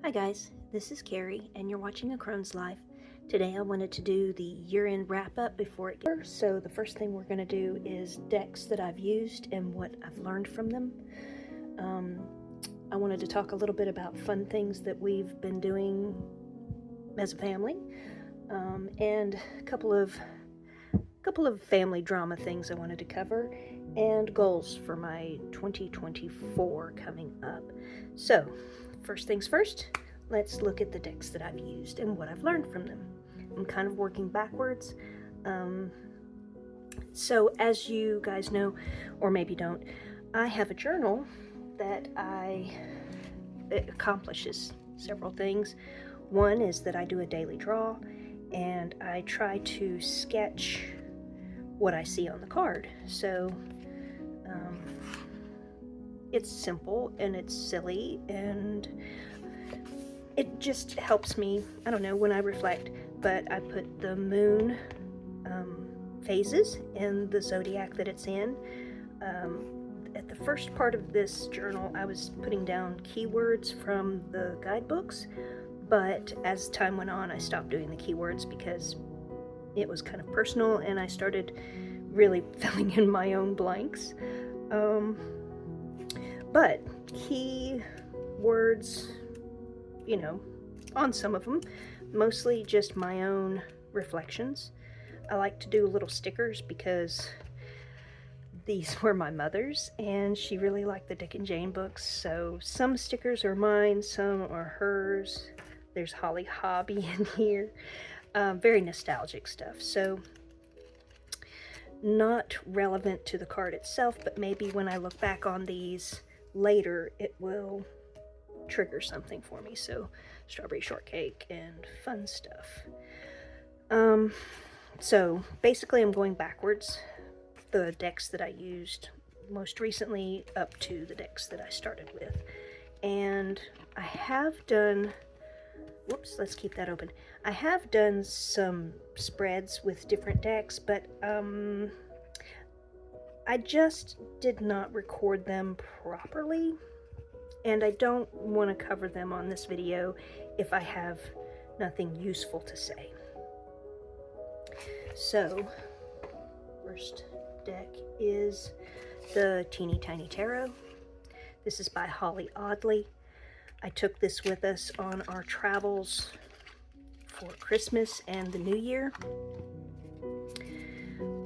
Hi guys, this is Carrie and you're watching A Crone's Life. Today I wanted to do the year-end wrap-up before it gets. So the first thing we're going to do is decks that I've used and what I've learned from them. I wanted to talk a little bit about fun things that we've been doing as a family, and a couple of family drama things I wanted to cover, and goals for my 2024 coming up. So first things first, let's look at the decks that I've used and what I've learned from them. I'm kind of working backwards. So as you guys know, or maybe don't, I have a journal that it accomplishes several things. One is that I do a daily draw and I try to sketch what I see on the card. So it's simple and it's silly and it just helps me, I don't know, when I reflect. But I put the moon phases in the zodiac that it's in. At the first part of this journal, I was putting down keywords from the guidebooks, but as time went on, I stopped doing the keywords because it was kind of personal and I started really filling in my own blanks. But key words, you know, on some of them, mostly just my own reflections. I like to do little stickers because these were my mother's and she really liked the Dick and Jane books. So some stickers are mine, some are hers. There's Holly Hobby in here. Very nostalgic stuff. So not relevant to the card itself, but maybe when I look back on these later, it will trigger something for me. So strawberry shortcake and fun stuff. So basically I'm going backwards, the decks that I used most recently up to the decks that I started with. And I have done, whoops, let's keep that open. I have done some spreads with different decks, but I just did not record them properly, and I don't want to cover them on this video if I have nothing useful to say. So, first deck is the Teeny Tiny Tarot. This is by Holly Audley. I took this with us on our travels for Christmas and the New Year.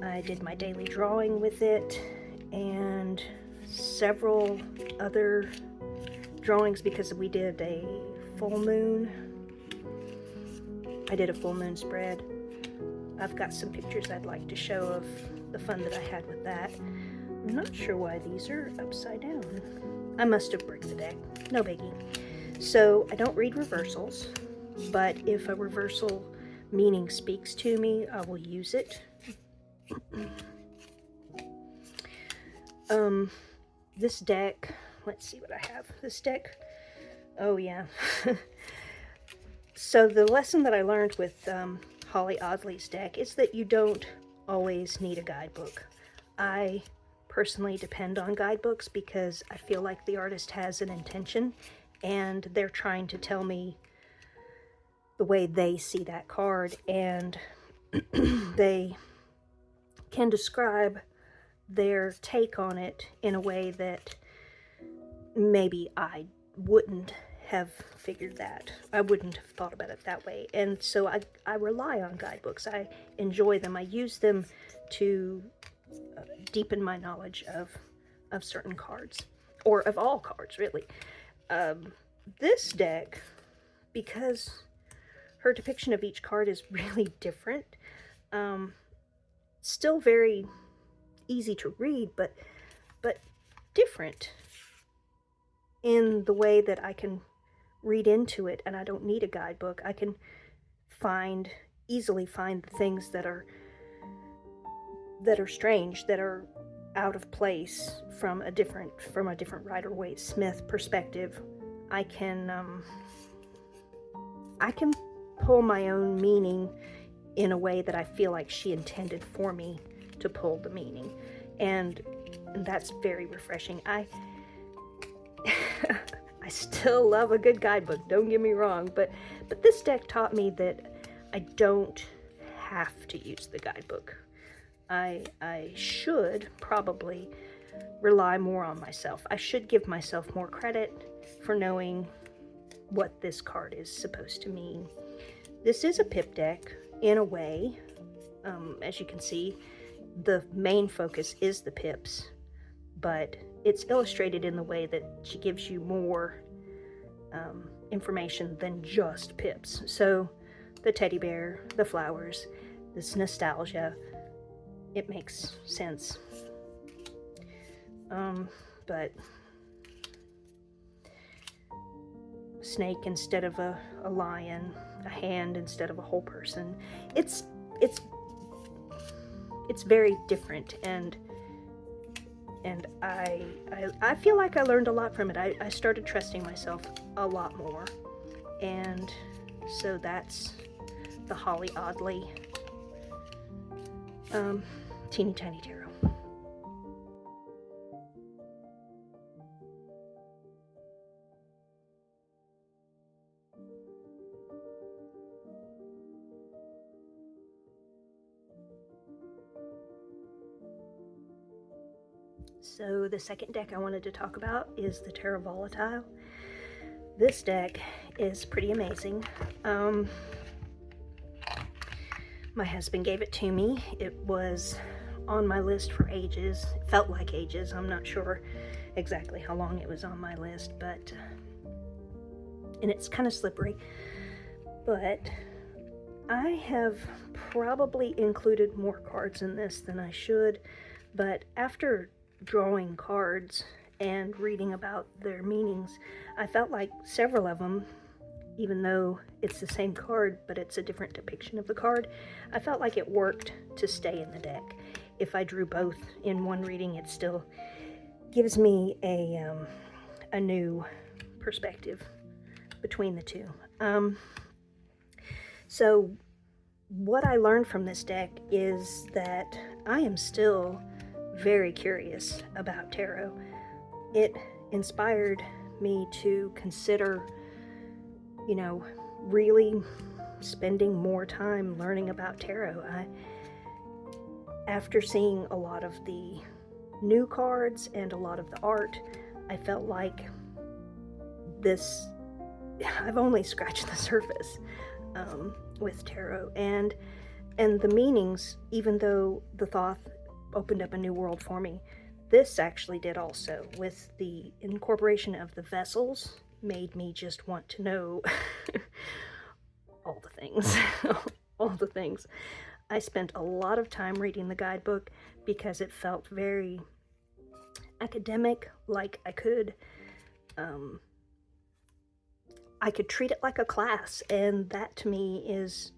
I did my daily drawing with it and several other drawings because we did a full moon. I did a full moon spread. I've got some pictures I'd like to show of the fun that I had with that. I'm not sure why these are upside down. I must have bricked the deck. No biggie. So I don't read reversals, but if a reversal meaning speaks to me, I will use it. This deck, let's see what I have. This deck, oh yeah. So the lesson that I learned with Holly Audley's deck is that you don't always need a guidebook. I personally depend on guidebooks because I feel like the artist has an intention and they're trying to tell me the way they see that card, and they can describe their take on it in a way that maybe I wouldn't have figured that. I wouldn't have thought about it that way. And so I rely on guidebooks. I enjoy them. I use them to deepen my knowledge of certain cards, or of all cards, really. This deck, because her depiction of each card is really different, still very easy to read, but different in the way that I can read into it, and I don't need a guidebook. I can easily find the things that are strange, that are out of place from a different Rider-Waite-Smith perspective. I can pull my own meaning in a way that I feel like she intended for me to pull the meaning, and that's very refreshing. I still love a good guidebook, don't get me wrong, but this deck taught me that I don't have to use the guidebook. I should probably rely more on myself. I should give myself more credit for knowing what this card is supposed to mean. This is a pip deck in a way. As you can see, the main focus is the pips, but it's illustrated in the way that she gives you more information than just pips. So the teddy bear, the flowers, this nostalgia, it makes sense. But snake instead of a lion, a hand instead of a whole person. It's very different, and I feel like I learned a lot from it. I started trusting myself a lot more, and so that's the Holly Audley Teeny Tiny Tarot. So the second deck I wanted to talk about is the Terra Volatile. This deck is pretty amazing. My husband gave it to me. It was on my list for ages. It felt like ages. I'm not sure exactly how long it was on my list, but and it's kind of slippery. But I have probably included more cards in this than I should, but after drawing cards and reading about their meanings, I felt like several of them, even though it's the same card but it's a different depiction of the card, I felt like it worked to stay in the deck. If I drew both in one reading, it still gives me a new perspective between the two. So what I learned from this deck is that I am still very curious about tarot. It inspired me to consider, really spending more time learning about tarot. After seeing a lot of the new cards and a lot of the art, I felt like I've only scratched the surface with tarot, and the meanings, even though the Thoth opened up a new world for me, this actually did also. With the incorporation of the vessels, made me just want to know all the things. All the things. I spent a lot of time reading the guidebook because it felt very academic, like I could treat it like a class, and that to me is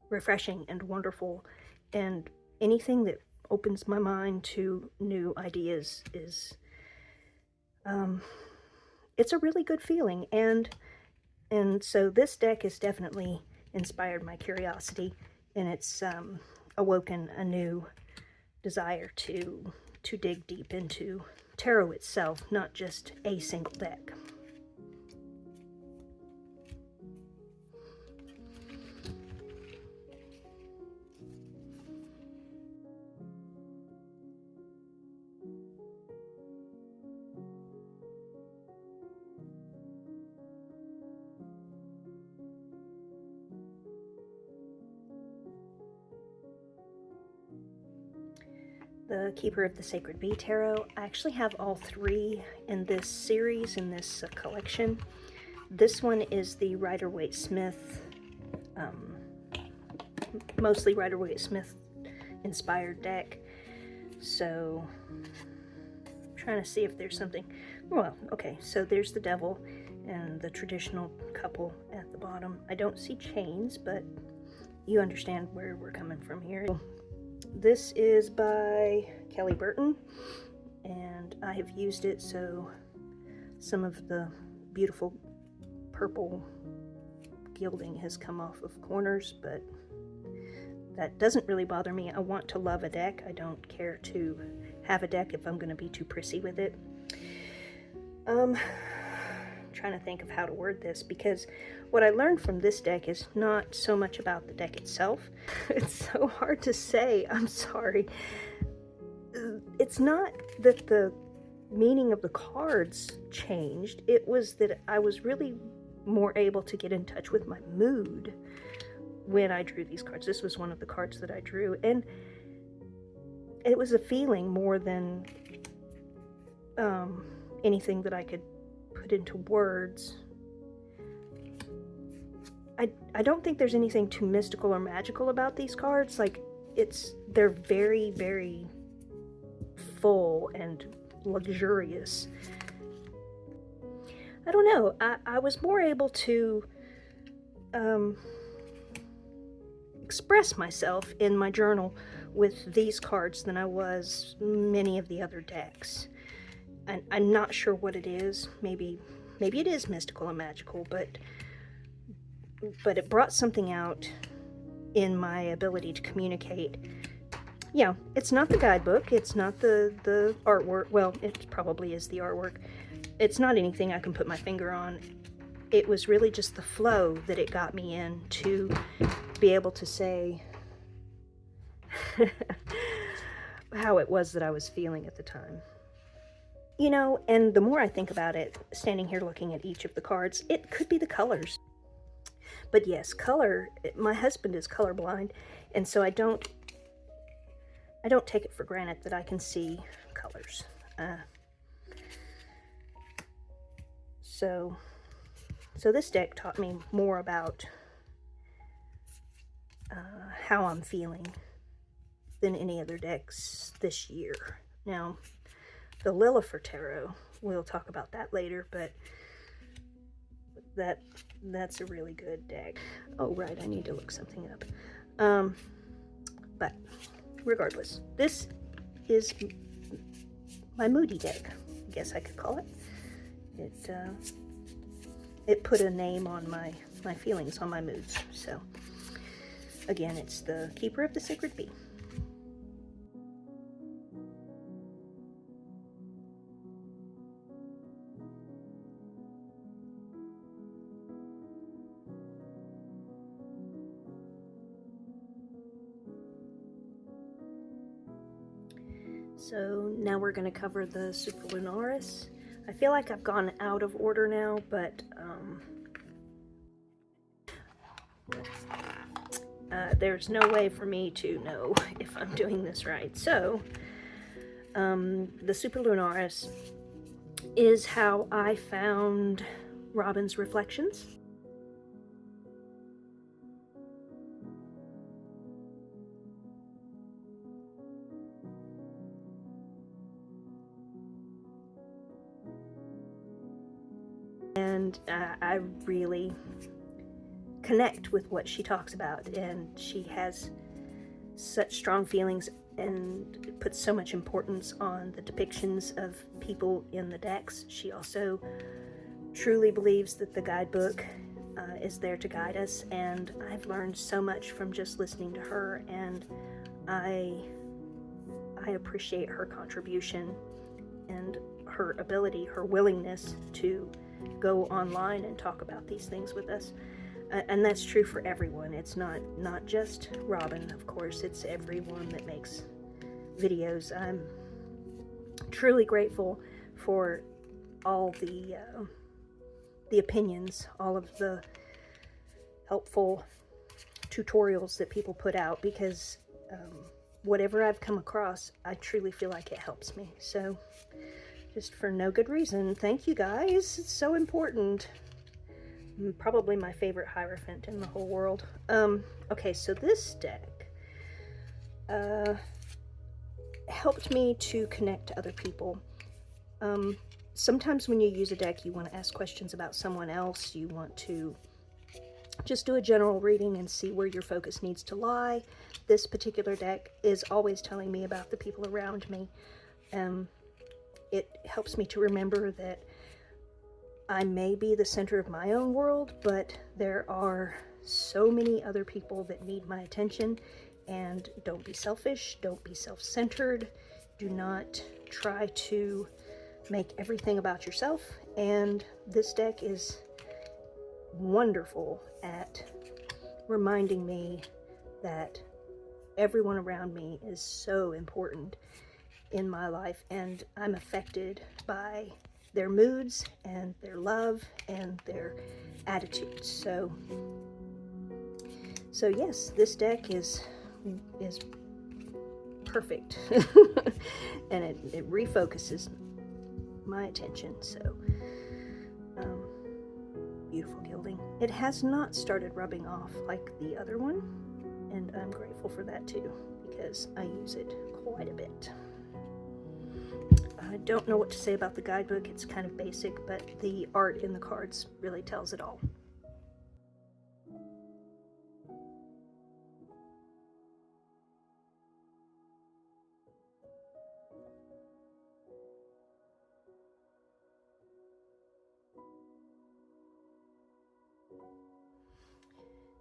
refreshing and wonderful, and anything that opens my mind to new ideas is it's a really good feeling, and so this deck has definitely inspired my curiosity, and it's awoken a new desire to dig deep into tarot itself, not just a single deck. The Keeper of the Sacred Bee Tarot. I actually have all three in this series, in this collection. This one is the Rider-Waite-Smith, mostly Rider-Waite-Smith inspired deck. So, I'm trying to see if there's something. Well, okay, so there's the Devil and the traditional couple at the bottom. I don't see chains, but you understand where we're coming from here. This is by Kelly Burton, and I have used it so some of the beautiful purple gilding has come off of corners, but that doesn't really bother me. I want to love a deck. I don't care to have a deck if I'm going to be too prissy with it. trying to think of how to word this, because what I learned from this deck is not so much about the deck itself. It's so hard to say, I'm sorry. It's not that the meaning of the cards changed, it was that I was really more able to get in touch with my mood when I drew these cards. This was one of the cards that I drew, and it was a feeling more than anything that I could put into words. I don't think there's anything too mystical or magical about these cards. Like, they're very, very full and luxurious. I don't know. I was more able to express myself in my journal with these cards than I was many of the other decks. And I'm not sure what it is. Maybe it is mystical and magical, but it brought something out in my ability to communicate. Yeah, it's not the guidebook, it's not the artwork. Well, it probably is the artwork. It's not anything I can put my finger on. It was really just the flow that it got me in to be able to say how it was that I was feeling at the time. You know, and the more I think about it, standing here looking at each of the cards, it could be the colors. But yes, color, my husband is colorblind, and so I don't take it for granted that I can see colors. So this deck taught me more about how I'm feeling than any other decks this year. Now, the Lilifer Tarot, we'll talk about that later, but that's a really good deck. Oh, right, I need to look something up. But regardless, this is my moody deck, I guess I could call it. It put a name on my feelings, on my moods. So again, it's the Keeper of the Sacred Bee. So now we're going to cover the Superlunaris. I feel like I've gone out of order now, but there's no way for me to know if I'm doing this right. So the Superlunaris is how I found Robin's reflections. And I really connect with what she talks about, and she has such strong feelings and puts so much importance on the depictions of people in the decks. She also truly believes that the guidebook is there to guide us, and I've learned so much from just listening to her, and I appreciate her contribution and her ability, her willingness to go online and talk about these things with us. And that's true for everyone. It's not just Robin, of course. It's everyone that makes videos. I'm truly grateful for all the opinions, all of the helpful tutorials that people put out, because whatever I've come across, I truly feel like it helps me. So just for no good reason, thank you guys. It's so important. Probably my favorite Hierophant in the whole world. Okay, so this deck helped me to connect to other people. Sometimes when you use a deck, you want to ask questions about someone else. You want to just do a general reading and see where your focus needs to lie. This particular deck is always telling me about the people around me. It helps me to remember that I may be the center of my own world, but there are so many other people that need my attention. And don't be selfish, don't be self-centered, do not try to make everything about yourself, and this deck is wonderful at reminding me that everyone around me is so important in my life, and I'm affected by their moods and their love and their attitudes. So yes, this deck is perfect. And it refocuses my attention. So beautiful gilding. It has not started rubbing off like the other one, and I'm grateful for that too, because I use it quite a bit. I don't know what to say about the guidebook. It's kind of basic, but the art in the cards really tells it all.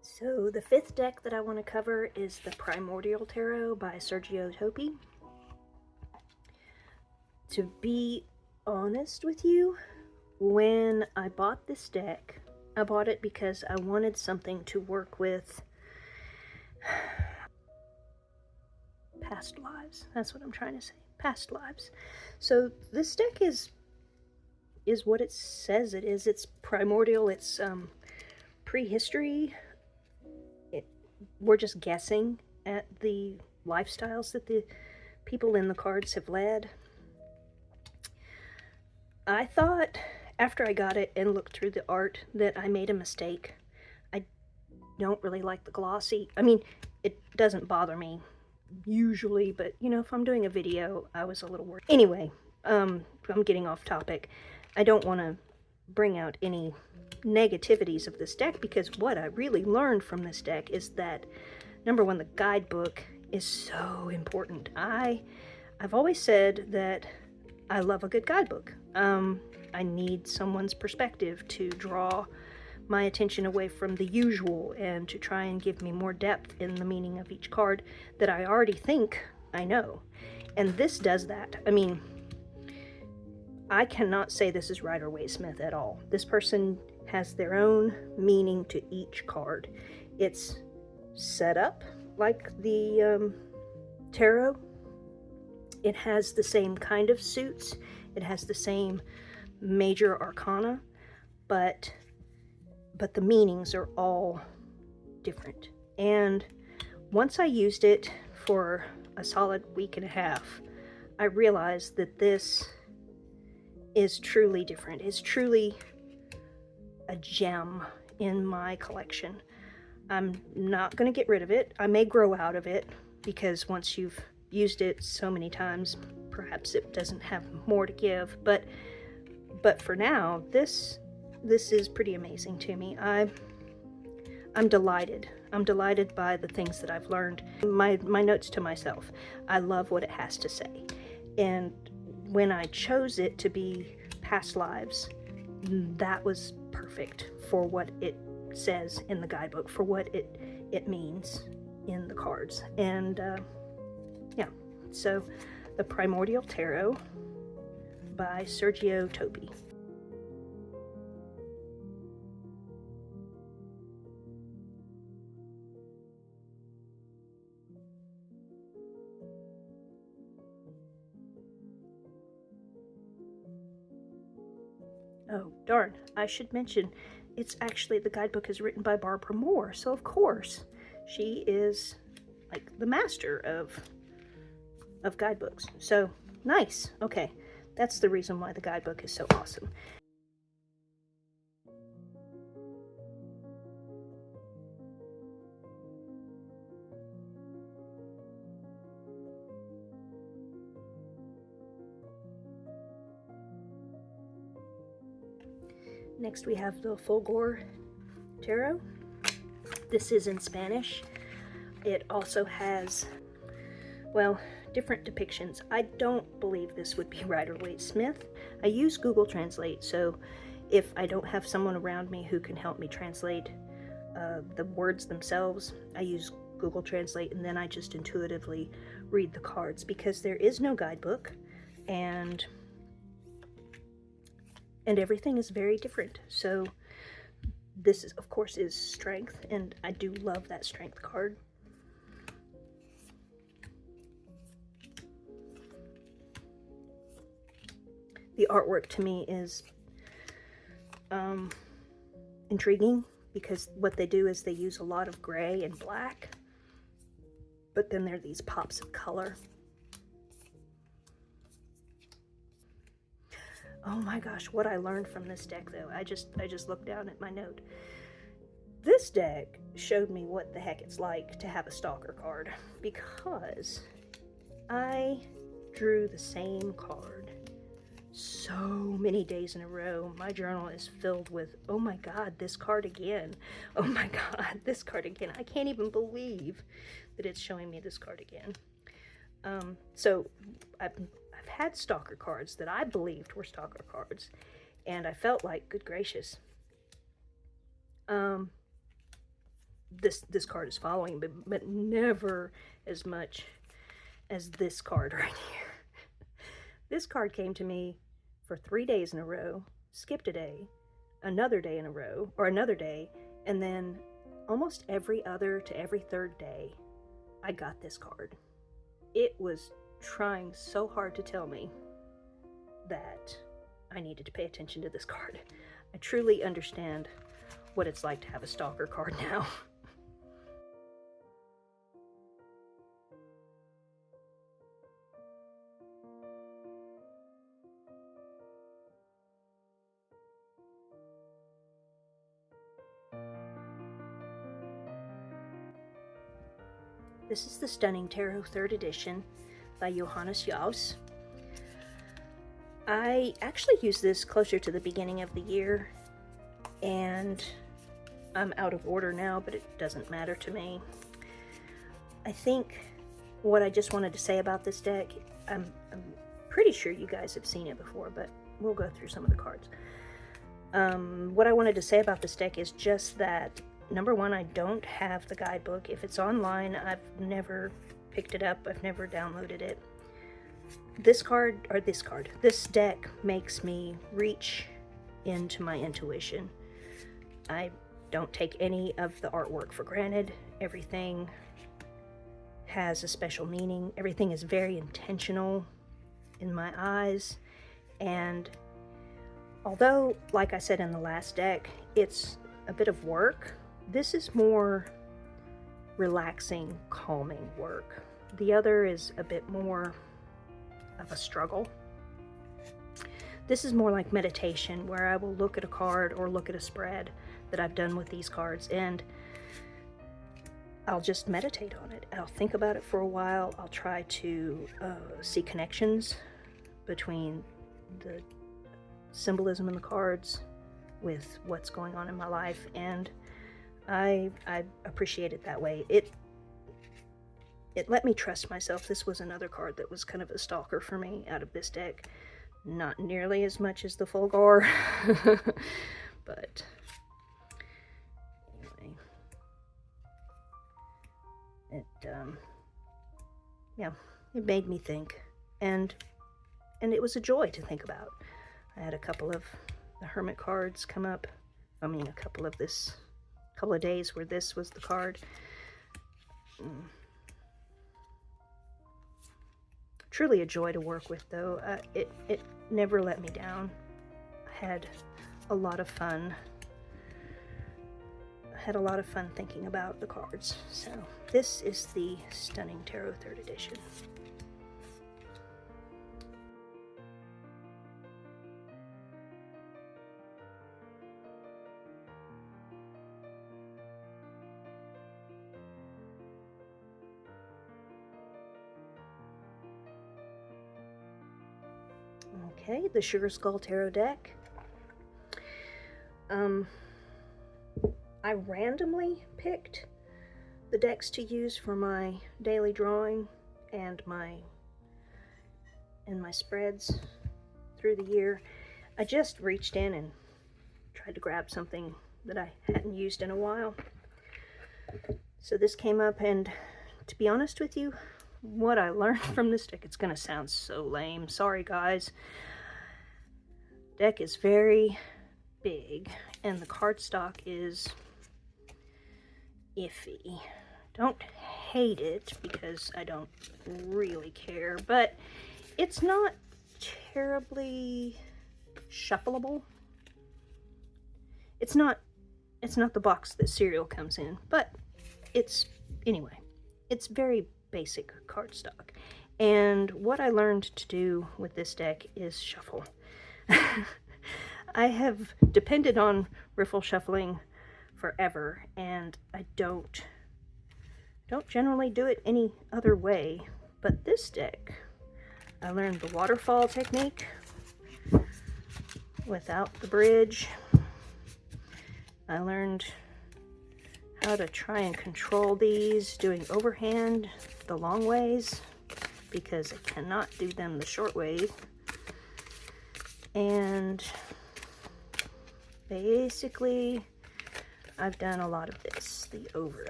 So the fifth deck that I want to cover is the Primordial Tarot by W.I.T.C.H. To be honest with you, when I bought this deck, I bought it because I wanted something to work with past lives. That's what I'm trying to say. Past lives. So this deck is what it says it is. It's primordial. It's prehistory. We're just guessing at the lifestyles that the people in the cards have led. I thought, after I got it and looked through the art, that I made a mistake. I don't really like the glossy. I mean, it doesn't bother me usually, but you know, if I'm doing a video, I was a little worried. Anyway, I'm getting off topic. I don't want to bring out any negativities of this deck, because what I really learned from this deck is that, number one, the guidebook is so important. I've always said that I love a good guidebook. I need someone's perspective to draw my attention away from the usual and to try and give me more depth in the meaning of each card that I already think I know. And this does that. I mean, I cannot say this is Rider-Waite-Smith at all. This person has their own meaning to each card. It's set up like the tarot. It has the same kind of suits. It has the same major arcana, but the meanings are all different. And once I used it for a solid week and a half, I realized that this is truly different. It's truly a gem in my collection. I'm not going to get rid of it. I may grow out of it, because once you've used it so many times, perhaps it doesn't have more to give. But for now, this is pretty amazing to me. I'm delighted. I'm delighted by the things that I've learned. My notes to myself. I love what it has to say. And when I chose it to be past lives, that was perfect for what it says in the guidebook, for what it means in the cards. And yeah, so the Primordial Tarot by W.I.T.C.H. Oh, darn, I should mention, it's actually, the guidebook is written by Barbara Moore, so of course, she is like the master of guidebooks. So, nice. Okay, that's the reason why the guidebook is so awesome. Next we have the Fulgor Tarot. This is in Spanish. It also has, well, different depictions. I don't believe this would be Rider-Waite-Smith. I use Google Translate, so if I don't have someone around me who can help me translate the words themselves, I use Google Translate, and then I just intuitively read the cards, because there is no guidebook, and and everything is very different. So this is, of course, is strength, and I do love that strength card. The artwork to me is intriguing, because what they do is they use a lot of gray and black, but then there are these pops of color. Oh my gosh, what I learned from this deck though. I just looked down at my note. This deck showed me what the heck it's like to have a stalker card, because I drew the same card so many days in a row. My journal is filled with, oh my god, this card again. Oh my god, this card again. I can't even believe that it's showing me this card again. So I've had stalker cards that I believed were stalker cards, and I felt like, good gracious, this card is following, but never as much as this card right here. This card came to me for 3 days in a row, skipped a day, another day in a row, or another day, and then almost every other to every third day, I got this card. It was trying so hard to tell me that I needed to pay attention to this card. I truly understand what it's like to have a stalker card now. This is the Stunning Tarot 3rd edition by Johannes Jaus. I actually used this closer to the beginning of the year, and I'm out of order now, but it doesn't matter to me. I think what I just wanted to say about this deck, I'm pretty sure you guys have seen it before, but we'll go through some of the cards. What I wanted to say about this deck is just that, number one, I don't have the guidebook. If it's online, I've never picked it up. I've never downloaded it. This deck makes me reach into my intuition. I don't take any of the artwork for granted. Everything has a special meaning. Everything is very intentional in my eyes. And although, like I said in the last deck, it's a bit of work, this is more relaxing, calming work. The other is a bit more of a struggle. This is more like meditation, where I will look at a card or look at a spread that I've done with these cards, and I'll just meditate on it. I'll think about it for a while. I'll try to see connections between the symbolism in the cards with what's going on in my life, and I appreciate it that way. It let me trust myself. This was another card that was kind of a stalker for me out of this deck. Not nearly as much as the Fulgor, but anyway, it made me think, and it was a joy to think about. I had a couple of the Hermit cards come up. I mean, a couple of days where this was the card. Truly a joy to work with, though. It never let me down. I had a lot of fun. Thinking about the cards. So this is the Stunning Tarot 3rd edition. Okay, the Sugar Skull Tarot deck. I randomly picked the decks to use for my daily drawing and my spreads through the year. I just reached in and tried to grab something that I hadn't used in a while. So this came up, and to be honest with you, what I learned from this deck, it's gonna sound so lame. Sorry guys. deck is very big, and the cardstock is iffy. Don't hate it because I don't really care, but it's not terribly shuffleable. It's not the box that cereal comes in, but anyway, it's very basic cardstock. And what I learned to do with this deck is shuffle. I have depended on riffle shuffling forever, and I don't generally do it any other way. But this deck, I learned the waterfall technique without the bridge. I learned how to try and control these doing overhand the long ways, because I cannot do them the short way. And basically, I've done a lot of this, the over,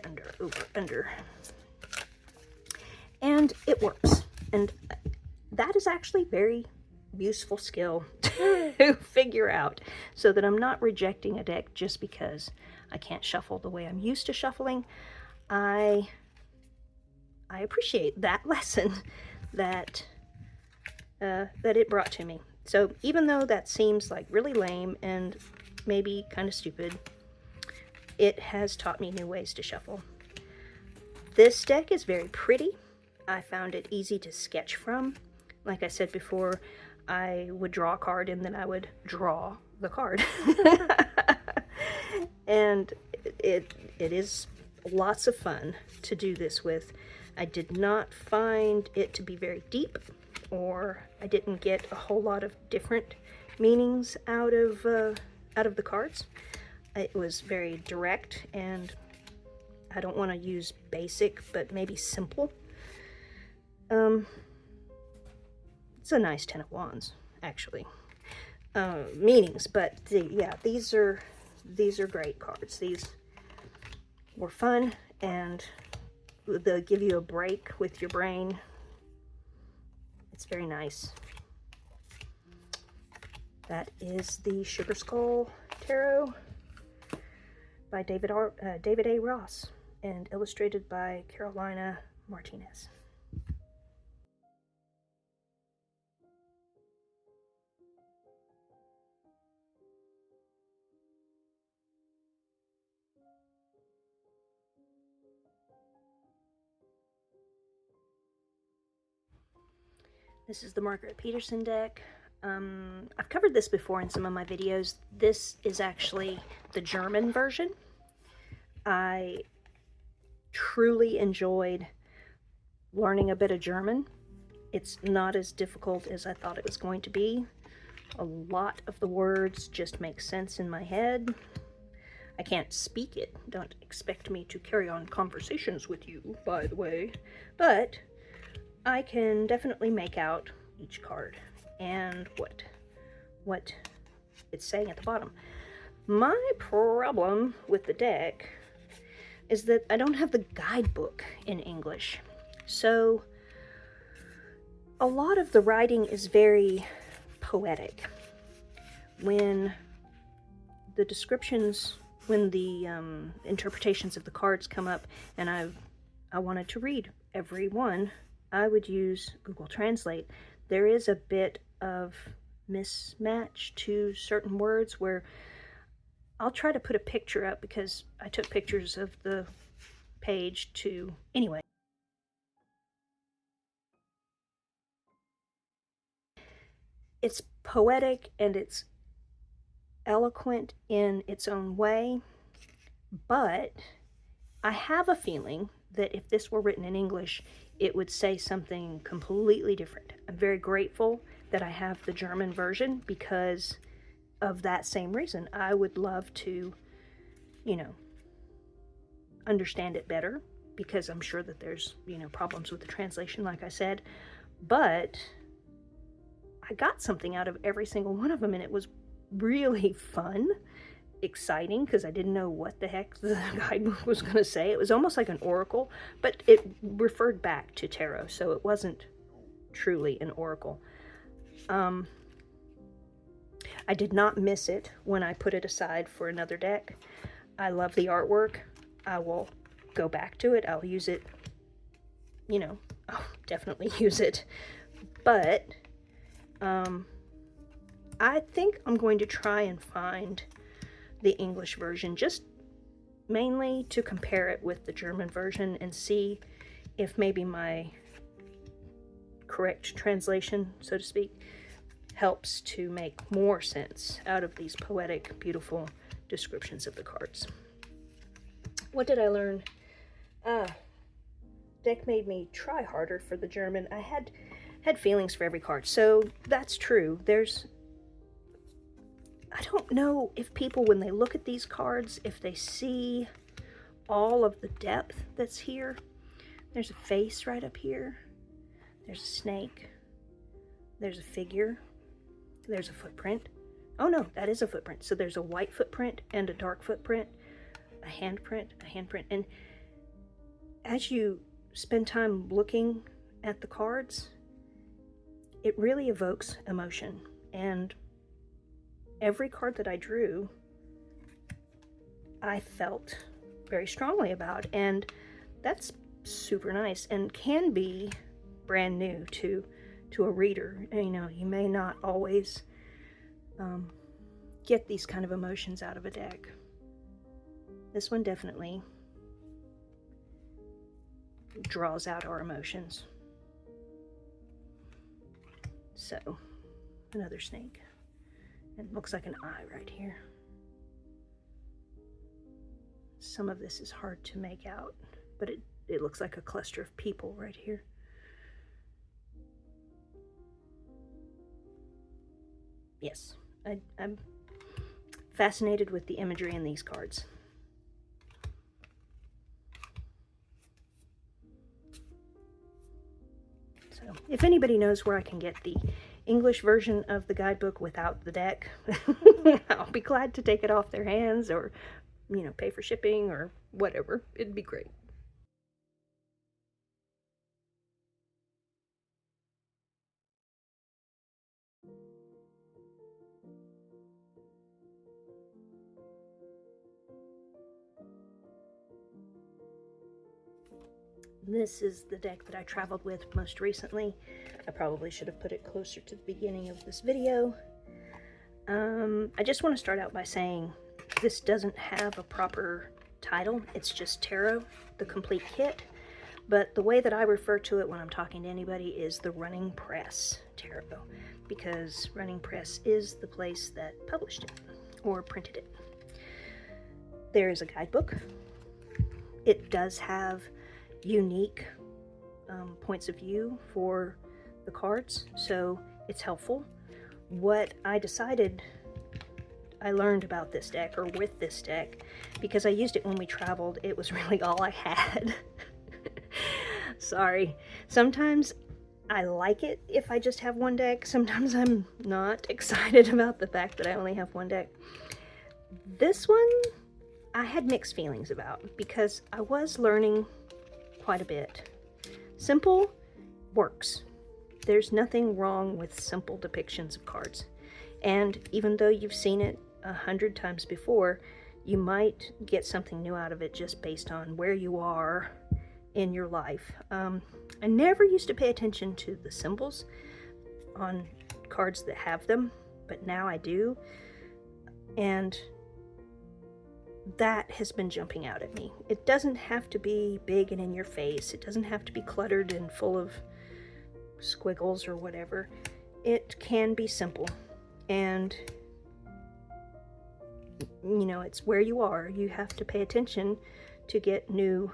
under. And it works. And that is actually very useful skill to figure out, so that I'm not rejecting a deck just because I can't shuffle the way I'm used to shuffling. I appreciate that lesson that it brought to me. So even though that seems like really lame and maybe kind of stupid, it has taught me new ways to shuffle. This deck is very pretty. I found it easy to sketch from. Like I said before, I would draw a card and then I would draw the card. And it is lots of fun to do this with. I did not find it to be very deep, or I didn't get a whole lot of different meanings out of the cards. It was very direct, and I don't want to use basic, but maybe simple. It's a nice 10 of Wands, actually. Meanings, but yeah, these are great cards. These were fun, and they'll give you a break with your brain. It's very nice. That is the Sugar Skull Tarot by David A. Ross and illustrated by Carolina Martinez. This is the Margarete Petersen deck. I've covered this before in some of my videos. This is actually the German version. I truly enjoyed learning a bit of German. It's not as difficult as I thought it was going to be. A lot of the words just make sense in my head. I can't speak it. Don't expect me to carry on conversations with you, by the way. But I can definitely make out each card and what it's saying at the bottom. My problem with the deck is that I don't have the guidebook in English. So a lot of the writing is very poetic. When the descriptions, when the interpretations of the cards come up and I wanted to read every one, I would use Google Translate. There is a bit of mismatch to certain words where I'll try to put a picture up because I took pictures of the page to... Anyway. It's poetic and it's eloquent in its own way, but I have a feeling that if this were written in English, it would say something completely different. I'm very grateful that I have the German version because of that same reason. I would love to, understand it better, because I'm sure that there's, problems with the translation, like I said. But I got something out of every single one of them, and it was really fun, exciting, because I didn't know what the heck the guidebook was going to say. It was almost like an oracle, but it referred back to tarot, so it wasn't truly an oracle. I did not miss it when I put it aside for another deck. I love the artwork. I will go back to it. I'll use it, you know, I'll definitely use it. But I think I'm going to try and find the English version, just mainly to compare it with the German version and see if maybe my correct translation, so to speak, helps to make more sense out of these poetic, beautiful descriptions of the cards. What did I learn? Deck made me try harder for the German. I had feelings for every card, so that's true. I don't know if people, when they look at these cards, if they see all of the depth that's here. There's a face right up here. There's a snake. There's a figure. There's a footprint. Oh no, that is a footprint. So there's a white footprint and a dark footprint, a handprint, and as you spend time looking at the cards, it really evokes emotion. And every card that I drew, I felt very strongly about, and that's super nice and can be brand new to a reader. You know, you may not always get these kind of emotions out of a deck. This one definitely draws out our emotions. So, another snake. It looks like an eye right here. Some of this is hard to make out, but it looks like a cluster of people right here. Yes, I'm fascinated with the imagery in these cards. So, if anybody knows where I can get the English version of the guidebook without the deck, I'll be glad to take it off their hands, or, you know, pay for shipping or whatever. It'd be great. This is the deck that I traveled with most recently. I probably should have put it closer to the beginning of this video. I just want to start out by saying this doesn't have a proper title. It's just Tarot, the complete kit. But the way that I refer to it when I'm talking to anybody is the Running Press Tarot, because Running Press is the place that published it or printed it. There is a guidebook. It does have unique points of view for the cards, so it's helpful. What I decided I learned about this deck, or with this deck, because I used it when we traveled, it was really all I had. Sorry. Sometimes I like it if I just have one deck. Sometimes I'm not excited about the fact that I only have one deck. This one I had mixed feelings about, because I was learning quite a bit. Simple works. There's nothing wrong with simple depictions of cards. And even though you've seen it 100 times before, you might get something new out of it just based on where you are in your life. I never used to pay attention to the symbols on cards that have them, but now I do. And that has been jumping out at me. It doesn't have to be big and in your face. It doesn't have to be cluttered and full of squiggles or whatever. It can be simple. And, you know, it's where you are. You have to pay attention to get new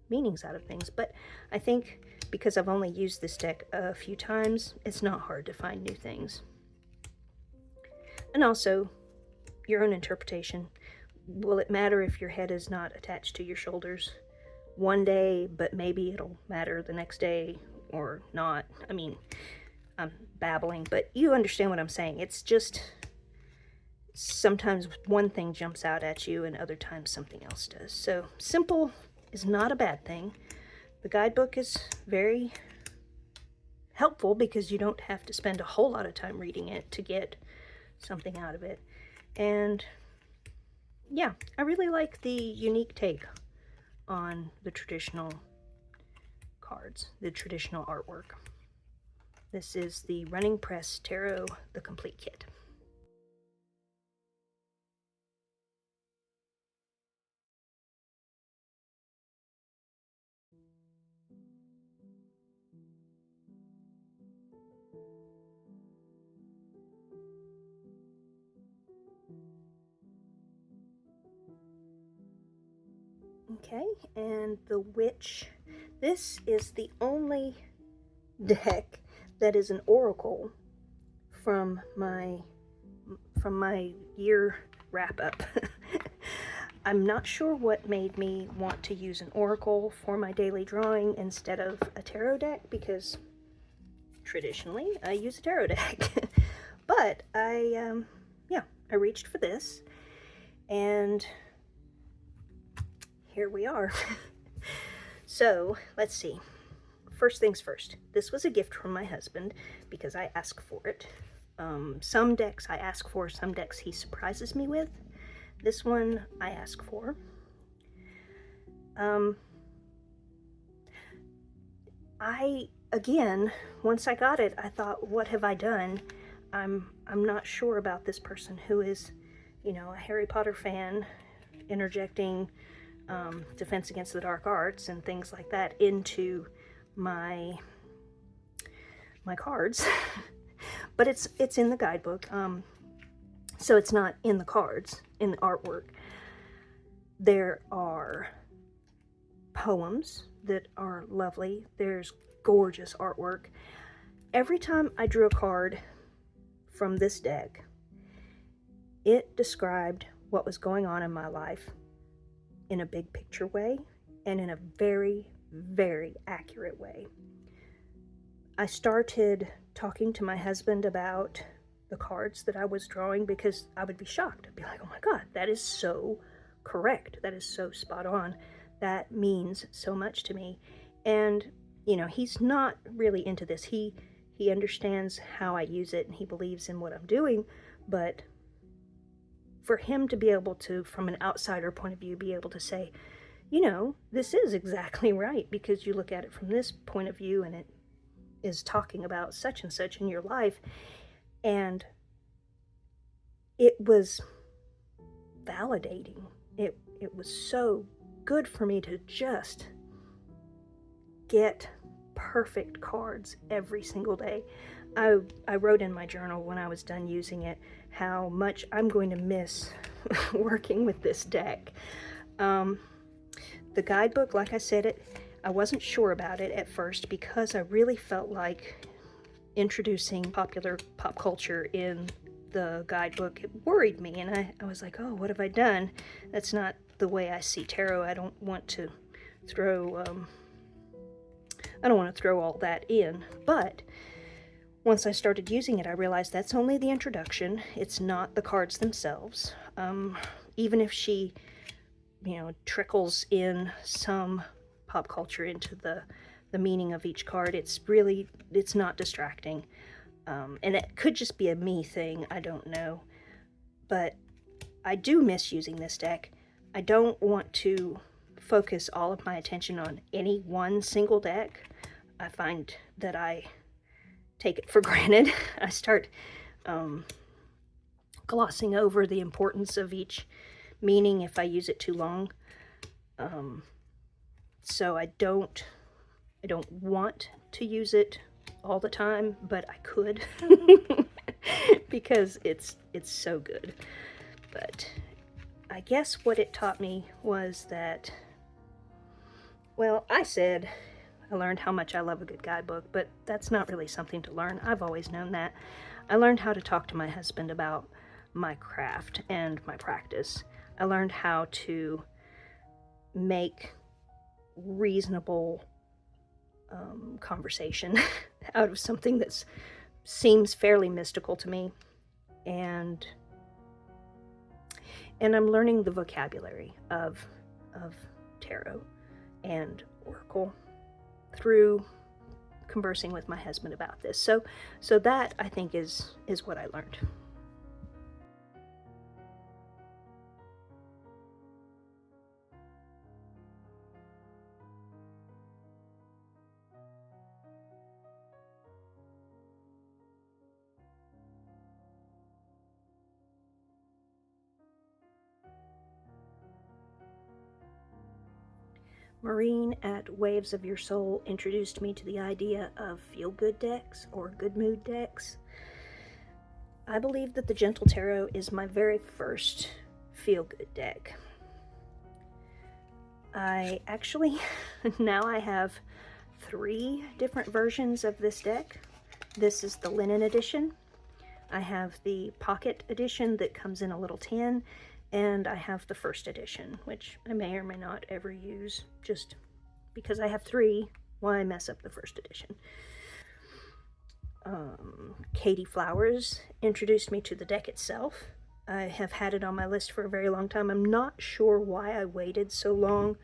meanings out of things. But I think because I've only used this deck a few times, it's not hard to find new things. And also, your own interpretation. Will it matter if your head is not attached to your shoulders one day, but maybe it'll matter the next day or not? I mean, I'm babbling, but you understand what I'm saying. It's just sometimes one thing jumps out at you and other times something else does. So simple is not a bad thing. The guidebook is very helpful because you don't have to spend a whole lot of time reading it to get something out of it. And yeah, I really like the unique take on the traditional cards, the traditional artwork. This is the Running Press Tarot, the complete kit. Okay, and the Witch. This is the only deck that is an oracle from my year wrap-up. I'm not sure what made me want to use an oracle for my daily drawing instead of a tarot deck, because traditionally I use a tarot deck. But I reached for this, and here we are. So let's see. First things first, this was a gift from my husband because I asked for it. Some decks I ask for, some decks he surprises me with. This one I ask for. Again, once I got it, I thought, what have I done? I'm not sure about this person who is, you know, a Harry Potter fan, interjecting Defense Against the Dark Arts and things like that into my cards. But it's in the guidebook, so it's not in the cards, in the artwork. There are poems that are lovely. There's gorgeous artwork. Every time I drew a card from this deck, it described what was going on in my life in a big picture way and in a very, very accurate way. I started talking to my husband about the cards that I was drawing because I would be shocked. I'd be like, oh my God, that is so correct. That is so spot on. That means so much to me. And, you know, he's not really into this. He understands how I use it and he believes in what I'm doing, but for him to be able to, from an outsider point of view, be able to say, you know, this is exactly right because you look at it from this point of view and it is talking about such and such in your life. And it was validating. It was so good for me to just get perfect cards every single day. I wrote in my journal when I was done using it how much I'm going to miss working with this deck. The guidebook, like I said, I wasn't sure about it at first because I really felt like introducing popular pop culture in the guidebook, it worried me, and I was like, oh, what have I done? That's not the way I see tarot. I don't want to throw all that in. But once I started using it, I realized that's only the introduction. It's not the cards themselves. Even if she, you know, trickles in some pop culture into the meaning of each card, it's not distracting. And it could just be a me thing, I don't know. But I do miss using this deck. I don't want to focus all of my attention on any one single deck. I find that I take it for granted. I start glossing over the importance of each meaning if I use it too long. So I don't want to use it all the time, but I could because it's so good. But I guess what it taught me was that, well, I learned how much I love a good guidebook, but that's not really something to learn. I've always known that. I learned how to talk to my husband about my craft and my practice. I learned how to make reasonable conversation out of something that seems fairly mystical to me, and I'm learning the vocabulary of tarot and oracle through conversing with my husband about this. So that, I think, is what I learned. Maureen at Waves of Your Soul introduced me to the idea of feel-good decks or good mood decks. I believe that the Gentle Tarot is my very first feel-good deck. I actually, now I have 3 different versions of this deck. This is the linen edition. I have the pocket edition that comes in a little tin, and I have the first edition, which I may or may not ever use. Just because I have 3, why mess up the first edition? Katie Flowers introduced me to the deck itself. I have had it on my list for a very long time. I'm not sure why I waited so long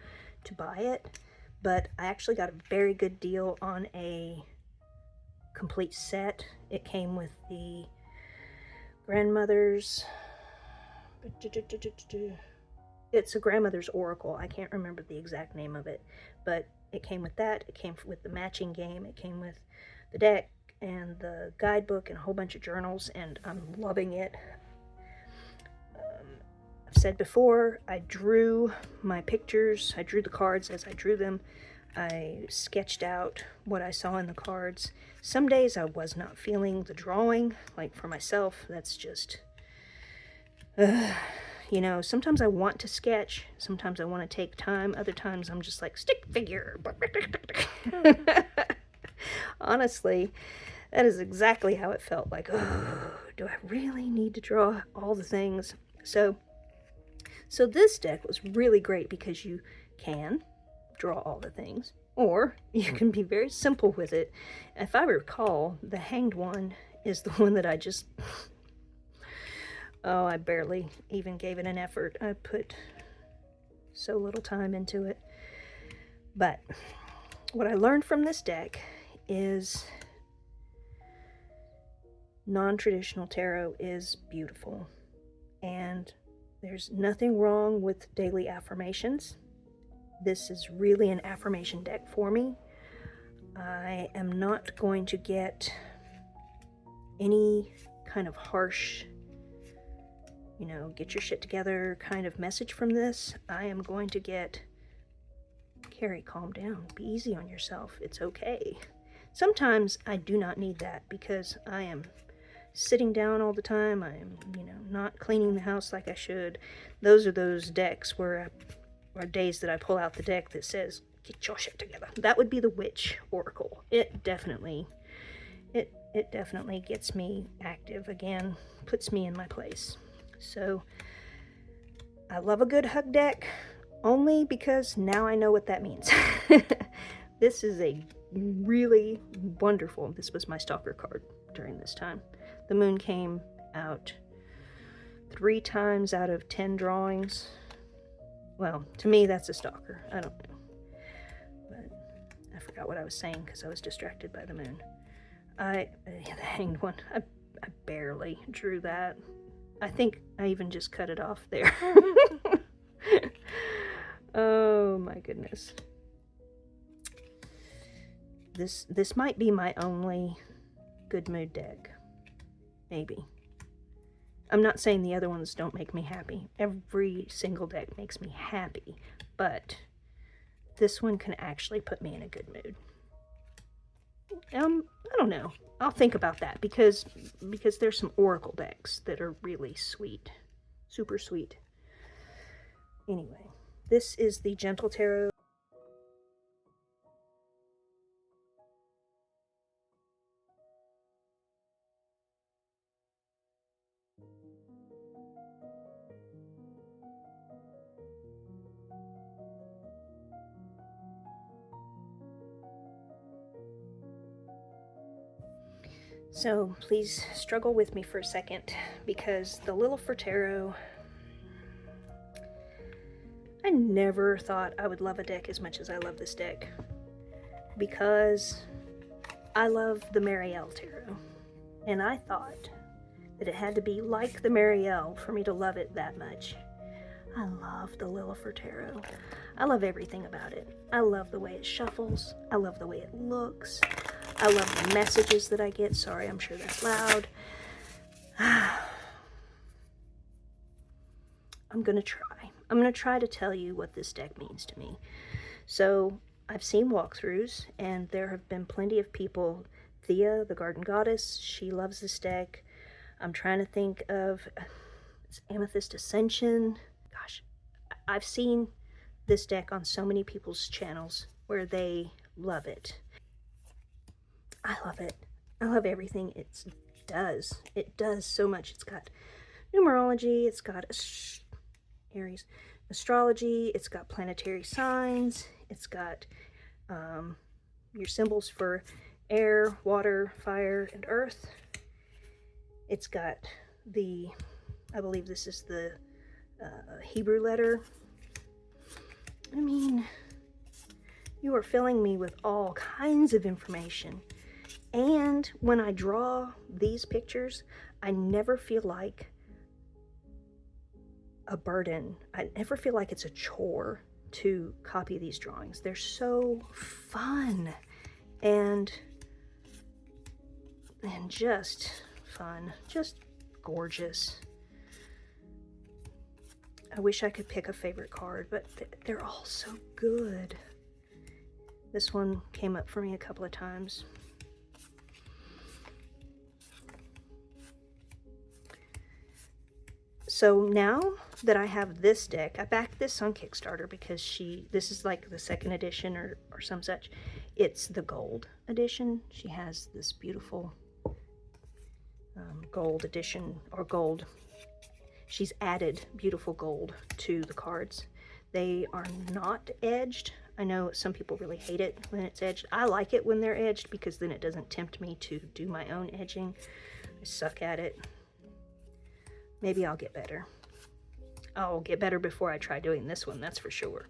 to buy it, but I actually got a very good deal on a complete set. It came with the grandmother's... It's a grandmother's oracle. I can't remember the exact name of it, but it came with that. It came with the matching game. It came with the deck and the guidebook and a whole bunch of journals, and I'm loving it. I've said before, I drew my pictures. I drew the cards as I drew them. I sketched out what I saw in the cards. Some days I was not feeling the drawing, like for myself. That's just, you know, sometimes I want to sketch. Sometimes I want to take time. Other times I'm just like, stick figure. Honestly, that is exactly how it felt. Like, oh, do I really need to draw all the things? So this deck was really great because you can draw all the things, or you can be very simple with it. If I recall, the Hanged one is the one that I just... oh, I barely even gave it an effort. I put so little time into it. But what I learned from this deck is non-traditional tarot is beautiful, and there's nothing wrong with daily affirmations. This is really an affirmation deck for me. I am not going to get any kind of harsh, you know, get your shit together kind of message from this. I am going to get, Carrie, calm down. Be easy on yourself. It's okay. Sometimes I do not need that because I am sitting down all the time. I am, you know, not cleaning the house like I should. Those are those decks where or days that I pull out the deck that says, get your shit together. That would be the Witch Oracle. It definitely gets me active again, puts me in my place. So I love a good hug deck only because now I know what that means. This is a really wonderful, this was my stalker card during this time. The moon came out 3 times out of 10 drawings. Well, to me, that's a stalker. I don't know. But I forgot what I was saying because I was distracted by the moon. The Hanged one. I barely drew that. I think I even just cut it off there. Oh my goodness. This might be my only good mood deck. Maybe. I'm not saying the other ones don't make me happy. Every single deck makes me happy, but this one can actually put me in a good mood. I don't know. I'll think about that because there's some oracle decks that are really sweet. Super sweet. Anyway, this is the Gentle Tarot. So please struggle with me for a second, because the Lilifer Tarot, I never thought I would love a deck as much as I love this deck, because I love the Margarete Tarot, and I thought that it had to be like the Margarete for me to love it that much. I love the Lilifer Tarot. I love everything about it. I love the way it shuffles. I love the way it looks. I love the messages that I get. Sorry, I'm sure that's loud. I'm going to try. I'm going to try to tell you what this deck means to me. So I've seen walkthroughs, and there have been plenty of people. Thea, the Garden Goddess, she loves this deck. I'm trying to think of Amethyst Ascension. Gosh, I've seen this deck on so many people's channels where they love it. I love it. I love everything it does. It does so much. It's got numerology, it's got Aries astrology, it's got planetary signs, it's got your symbols for air, water, fire, and earth. It's got the, I believe this is the Hebrew letter. I mean, you are filling me with all kinds of information. And when I draw these pictures, I never feel like a burden. I never feel like it's a chore to copy these drawings. They're so fun and just fun, just gorgeous. I wish I could pick a favorite card, but they're all so good. This one came up for me a couple of times. So now that I have this deck, I backed this on Kickstarter because this is like the second edition or some such. It's the gold edition. She has this beautiful gold edition, or gold. She's added beautiful gold to the cards. They are not edged. I know some people really hate it when it's edged. I like it when they're edged because then it doesn't tempt me to do my own edging. I suck at it. Maybe I'll get better. I'll get better before I try doing this one, that's for sure.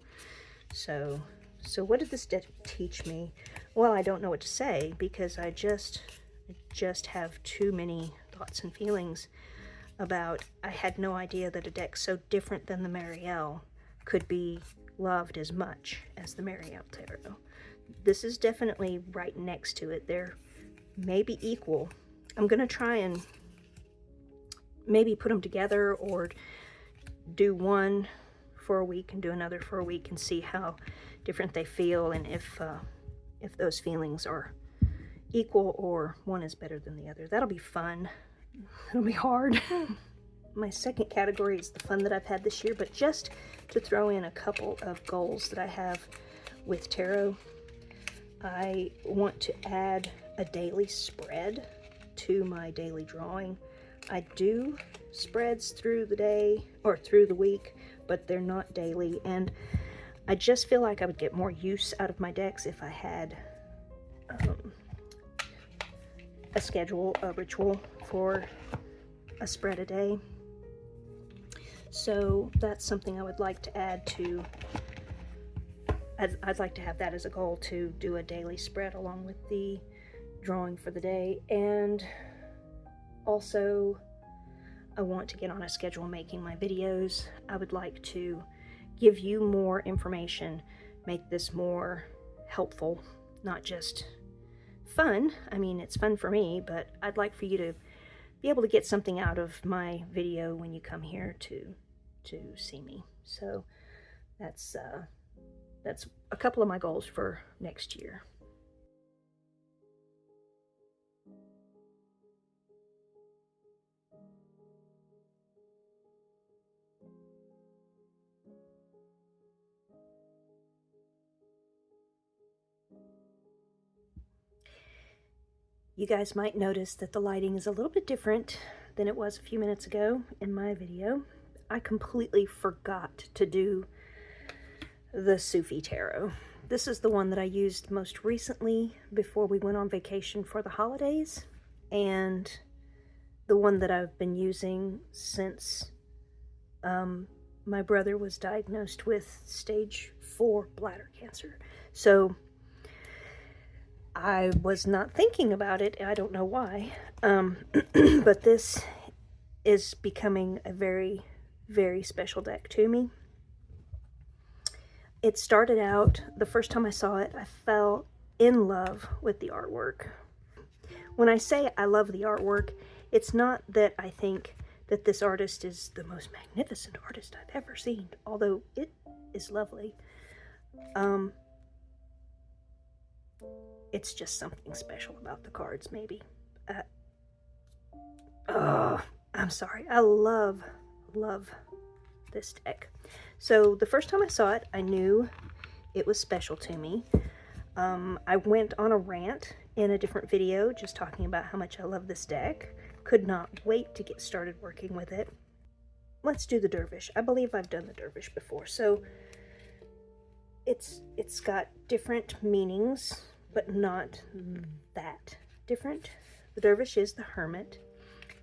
So what did this deck teach me? Well, I don't know what to say because I just have too many thoughts and feelings about. I had no idea that a deck so different than the Marielle could be loved as much as the Marielle Tarot. This is definitely right next to it. They're maybe equal. I'm gonna try and maybe put them together, or do one for a week and do another for a week and see how different they feel, and if those feelings are equal or one is better than the other. That'll be fun. It'll be hard. My second category is the fun that I've had this year, but just to throw in a couple of goals that I have with tarot. I want to add a daily spread to my daily drawing. I do spreads through the day or through the week, but they're not daily, and I just feel like I would get more use out of my decks if I had a schedule, a ritual for a spread a day. So that's something I would like to add to. I'd like to have that as a goal, to do a daily spread along with the drawing for the day. And also, I want to get on a schedule making my videos. I would like to give you more information, make this more helpful, not just fun. I mean, it's fun for me, but I'd like for you to be able to get something out of my video when you come here to see me. So that's a couple of my goals for next year. You guys might notice that the lighting is a little bit different than it was a few minutes ago in my video. I completely forgot to do the Sufi Tarot. This is the one that I used most recently before we went on vacation for the holidays, and the one that I've been using since my brother was diagnosed with stage 4 bladder cancer. So I was not thinking about it. I don't know why. But this is becoming a very, very special deck to me. It started out, the first time I saw it, I fell in love with the artwork. When I say I love the artwork, it's not that I think that this artist is the most magnificent artist I've ever seen, although it is lovely. it's just something special about the cards, maybe. Oh, I'm sorry. I love this deck. So the first time I saw it, I knew it was special to me. I went on a rant in a different video just talking about how much I love this deck. Could not wait to get started working with it. Let's do the Dervish. I believe I've done the Dervish before. So it's got different meanings, but not that different. The Dervish is the Hermit.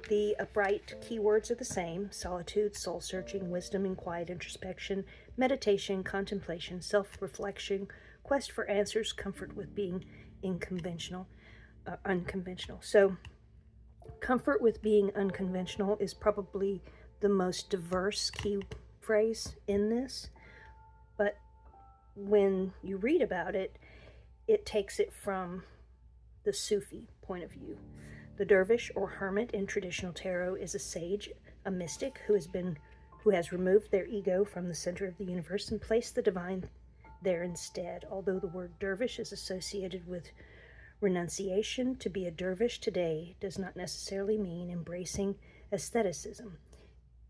The upright keywords are the same: solitude, soul-searching, wisdom and quiet introspection, meditation, contemplation, self-reflection, quest for answers, comfort with being unconventional. So comfort with being unconventional is probably the most diverse key phrase in this, but when you read about it, it takes it from the Sufi point of view. The dervish or hermit in traditional tarot is a sage, a mystic who has removed their ego from the center of the universe and placed the divine there instead. Although the word dervish is associated with renunciation, to be a dervish today does not necessarily mean embracing asceticism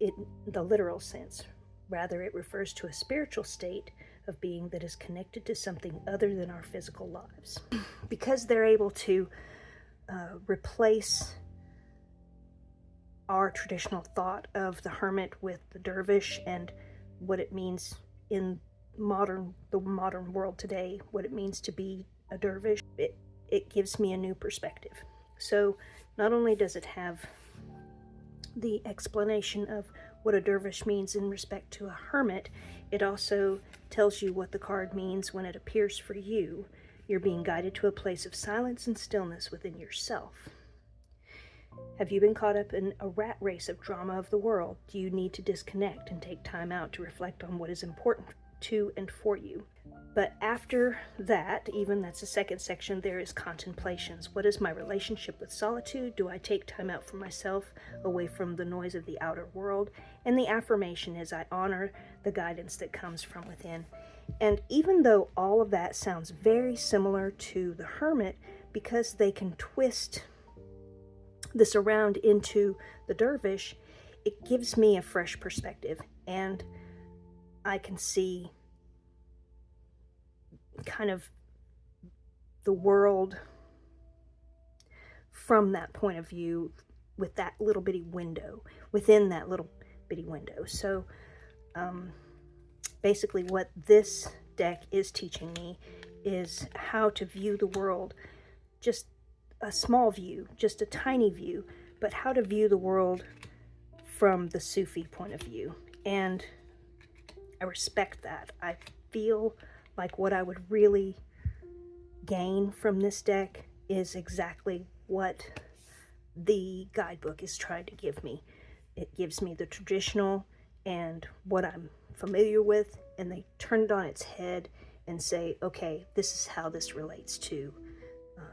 in the literal sense. Rather, it refers to a spiritual state of being that is connected to something other than our physical lives. Because they're able to replace our traditional thought of the hermit with the dervish and what it means in the modern world today, what it means to be a dervish, it gives me a new perspective. So not only does it have the explanation of what a dervish means in respect to a hermit, it also tells you what the card means when it appears for you. You're being guided to a place of silence and stillness within yourself. Have you been caught up in a rat race of drama of the world? Do you need to disconnect and take time out to reflect on what is important to and for you? But after that, even that's the second section, there is contemplations. What is my relationship with solitude? Do I take time out for myself, away from the noise of the outer world? And the affirmation is, I honor the guidance that comes from within. And even though all of that sounds very similar to the hermit, because they can twist this around into the dervish, it gives me a fresh perspective, and I can see kind of the world from that point of view, with that little bitty window, within that little bitty window. So basically what this deck is teaching me is how to view the world, just a small view, just a tiny view, but how to view the world from the Sufi point of view. And I respect that. I feel like what I would really gain from this deck is exactly what the guidebook is trying to give me. It gives me the traditional and what I'm familiar with, and they turn it on its head and say, okay, this is how this relates to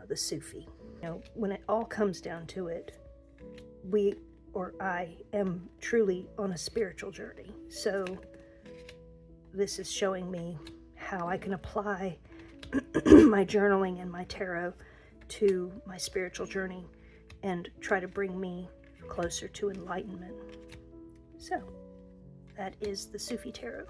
the Sufi. You know, when it all comes down to it, I am truly on a spiritual journey. So this is showing me how I can apply my journaling and my tarot to my spiritual journey and try to bring me closer to enlightenment. So that is the Sufi Tarot.